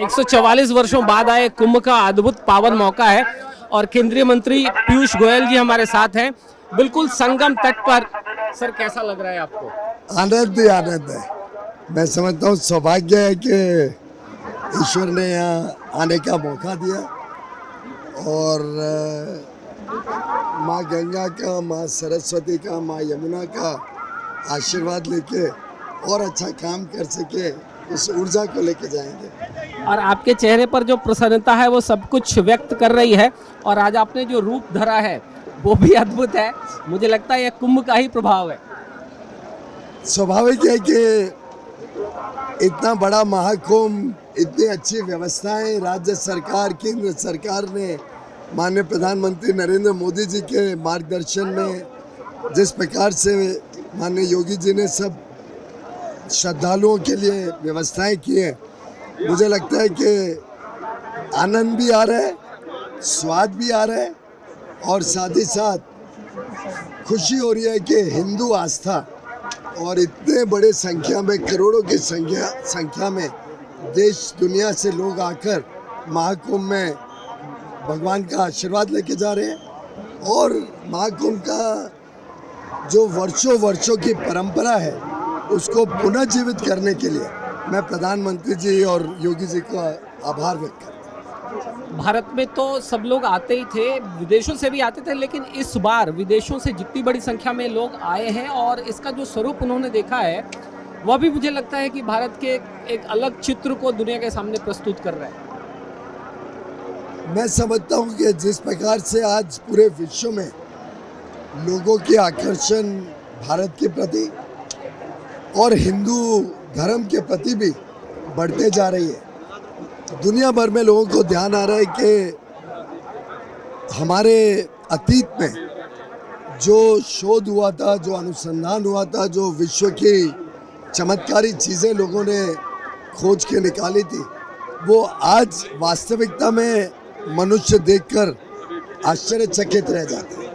144 वर्षों बाद आए कुंभ का अद्भुत पावन मौका है और केंद्रीय मंत्री पीयूष गोयल जी हमारे साथ हैं। बिल्कुल संगम तट पर। सर, कैसा लग रहा है आपको? आनंद ही आनंद है। मैं समझता हूँ सौभाग्य है कि ईश्वर ने यहाँ आने का मौका दिया और माँ गंगा का, माँ सरस्वती का, माँ यमुना का आशीर्वाद लेके और अच्छा काम कर सके, उस ऊर्जा को लेके जाएंगे। और आपके चेहरे पर जो प्रसन्नता है वो सब कुछ व्यक्त कर रही है और आज आपने जो रूप धरा है वो भी अद्भुत है। मुझे लगता है यह कुंभ का ही प्रभाव है। स्वाभाविक है कि इतना बड़ा महाकुंभ, इतनी अच्छी व्यवस्थाएं राज्य सरकार, केंद्र सरकार ने माननीय प्रधानमंत्री नरेंद्र मोदी जी के मार्गदर्शन में जिस प्रकार से माननीय योगी जी ने सब श्रद्धालुओं के लिए व्यवस्थाएं की हैं, मुझे लगता है कि आनंद भी आ रहा है, स्वाद भी आ रहा है और साथ ही साथ खुशी हो रही है कि हिंदू आस्था और इतने बड़े संख्या में, करोड़ों की संख्या में देश दुनिया से लोग आकर महाकुंभ में भगवान का आशीर्वाद लेके जा रहे हैं। और महाकुंभ का जो वर्षों वर्षों की परंपरा है उसको पुनर्जीवित करने के लिए मैं प्रधानमंत्री जी और योगी जी का आभार व्यक्त करता हूँ। भारत में तो सब लोग आते ही थे, विदेशों से भी आते थे, लेकिन इस बार विदेशों से जितनी बड़ी संख्या में लोग आए हैं और इसका जो स्वरूप उन्होंने देखा है वह भी मुझे लगता है कि भारत के एक अलग चित्र को दुनिया के सामने प्रस्तुत कर रहा है। मैं समझता हूँ कि जिस प्रकार से आज पूरे विश्व में लोगों की आकर्षण भारत के प्रति और हिंदू धर्म के प्रति भी बढ़ते जा रही है, दुनिया भर में लोगों को ध्यान आ रहा है कि हमारे अतीत में जो शोध हुआ था, जो अनुसंधान हुआ था, जो विश्व की चमत्कारी चीज़ें लोगों ने खोज के निकाली थी, वो आज वास्तविकता में मनुष्य देखकर आश्चर्यचकित रह जाते हैं।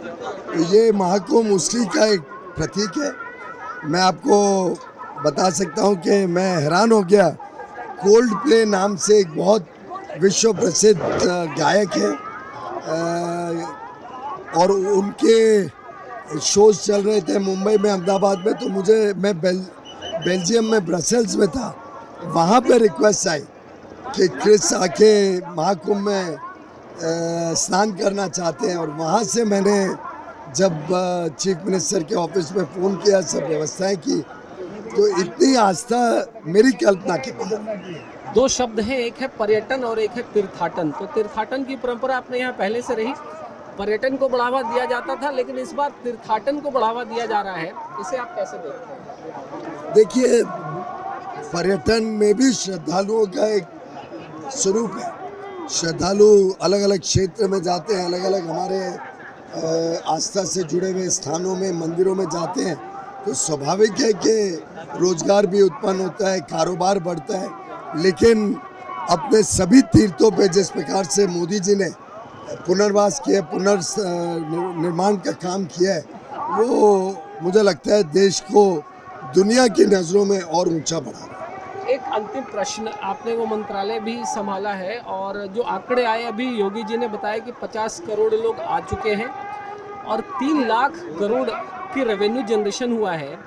तो ये महाकुंभ उसी का एक प्रतीक है। मैं आपको बता सकता हूँ कि मैं हैरान हो गया, कोल्ड प्ले नाम से एक बहुत विश्व प्रसिद्ध गायक है और उनके शोज चल रहे थे मुंबई में, अहमदाबाद में। तो मैं बेल्जियम में ब्रसेल्स में था, वहाँ पे रिक्वेस्ट आई कि क्रिस आके महाकुंभ में स्नान करना चाहते हैं और वहाँ से मैंने जब चीफ मिनिस्टर के ऑफिस में फ़ोन किया, सब व्यवस्थाएं की, तो इतनी आस्था मेरी कल्पना के बाहर। दो शब्द हैं, एक है पर्यटन और एक है तीर्थाटन। तो तीर्थाटन की परंपरा अपने यहाँ पहले से रही, पर्यटन को बढ़ावा दिया जाता था, लेकिन इस बार तीर्थाटन को बढ़ावा दिया जा रहा है। इसे आप कैसे देखते हैं? देखिए, पर्यटन में भी श्रद्धालुओं का एक स्वरूप है। श्रद्धालु अलग अलग क्षेत्र में जाते हैं, अलग अलग हमारे आस्था से जुड़े हुए स्थानों में, मंदिरों में जाते हैं, तो स्वाभाविक है कि रोजगार भी उत्पन्न होता है, कारोबार बढ़ता है। लेकिन अपने सभी तीर्थों पे जिस प्रकार से मोदी जी ने पुनर्वास किया, पुनर्निर्माण का काम किया है, वो मुझे लगता है देश को दुनिया की नज़रों में और ऊंचा बढ़ा रहा है। एक अंतिम प्रश्न, आपने वो मंत्रालय भी संभाला है और जो आंकड़े आए अभी योगी जी ने बताया कि 50 करोड़ लोग आ चुके हैं और 3 लाख करोड़ की रेवेन्यू जनरेशन हुआ है,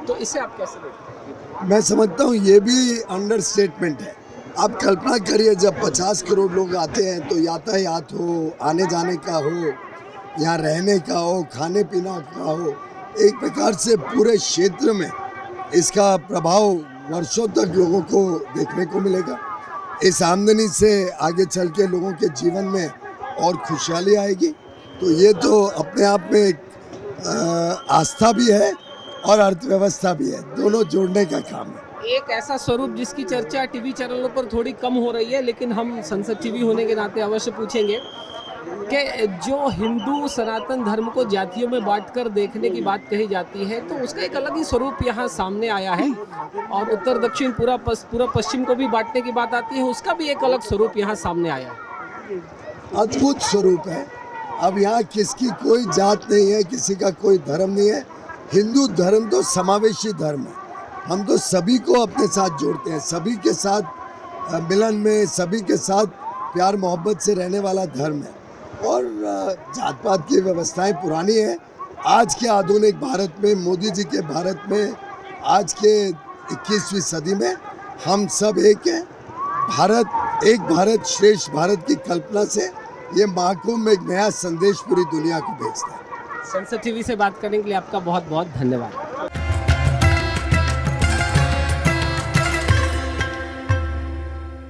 तो इसे आप कैसे देखते हैं? मैं समझता हूँ ये भी अंडरस्टेटमेंट है। आप कल्पना करिए, जब 50 करोड़ लोग आते हैं तो यातायात हो, आने जाने का हो, यहाँ रहने का हो, खाने पीना का हो, एक प्रकार से पूरे क्षेत्र में इसका प्रभाव वर्षों तक लोगों को देखने को मिलेगा। इस आमदनी से आगे चल के लोगों के जीवन में और खुशहाली आएगी। तो ये तो अपने आप में एक आस्था भी है और अर्थव्यवस्था भी है, दोनों जोड़ने का काम है। एक ऐसा स्वरूप जिसकी चर्चा टीवी चैनलों पर थोड़ी कम हो रही है, लेकिन हम संसद टीवी होने के नाते अवश्य पूछेंगे कि जो हिंदू सनातन धर्म को जातियों में बांटकर देखने की बात कही जाती है, तो उसका एक अलग ही स्वरूप यहाँ सामने आया है और उत्तर दक्षिण पूरा पश्चिम को भी बांटने की बात आती है, उसका भी एक अलग स्वरूप यहाँ सामने आया है। अद्भुत स्वरूप है। अब यहाँ किसकी कोई जात नहीं है, किसी का कोई धर्म नहीं है। हिंदू धर्म तो समावेशी धर्म है, हम तो सभी को अपने साथ जोड़ते हैं, सभी के साथ मिलन में सभी के साथ प्यार मोहब्बत से रहने वाला धर्म है। और जात पात की व्यवस्थाएं पुरानी है। आज के आधुनिक भारत में, मोदी जी के भारत में, आज के 21वीं सदी में हम सब एक हैं। भारत, एक भारत श्रेष्ठ भारत की कल्पना से ये महाकुंभ एक नया संदेश पूरी दुनिया को भेजता है। संसद टीवी से बात करने के लिए आपका बहुत बहुत धन्यवाद।